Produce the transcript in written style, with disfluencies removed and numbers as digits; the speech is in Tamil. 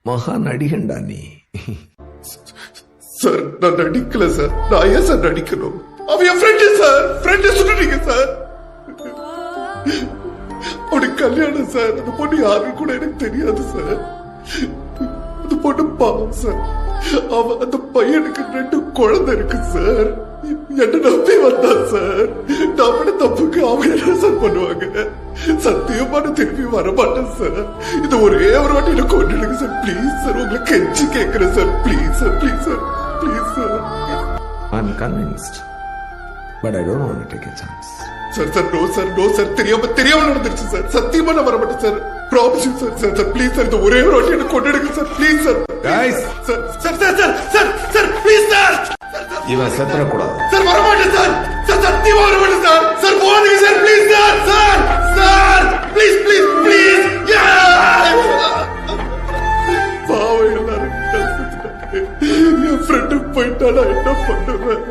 மகா நடிகண்டா நீ. சார் நான் நடிக்கல சார். நான் ஏன் சார் நடிக்கணும்? அவன் என் ஃப்ரெண்டு சார். ஃப்ரெண்டு சொல்றீங்க சார். அவனுக்கு கல்யாணம் சார். அந்த பொண்ணு யாருன்னு கூட எனக்கு தெரியாது சார். அந்த பொண்ணு பாவம் சார். அவன் அந்த பையனுக்கு 2 குழந்தை இருக்கு சார். என்ன நம்பி வந்தான் சார். நம்ம தப்புக்கு அவங்க என்ன சார் பண்ணுவாங்க? சத்தியமான திருப்பி வரமாட்டேன் சார். இது ஒரே ஒரு வாட்டி எனக்கு கொண்டுடுங்க சார். பிளீஸ் சார், உங்களை கெஞ்சி கேட்கிறேன் sir. Please sir, please sir, please sir. I'm convinced, but I don't want to take a chance. Sir sir no sir, no sir. தெரியாம நடந்துருச்சு சார். சத்தியமா நான் வரமாட்டேன் sir. Promise sir. Sir sir please sir, இந்த ஒரே ஒரு வாட்டி எனக்கு கொண்டுடுங்க sir. Please sir. Guys, sir sir sir sir sir sir please sir. இவன் செத்துறக்கூடாது. சார் வரமாட்டேன் சார். சார் சத்தியமா வரமாட்டேன் சார். சார் போனீங்க sir. Please sir. Sir sir please please please. பாவம் எல்லாரும் என் ஃப்ரெண்டு போயிட்டா நான் என்ன பண்ணுவேன்?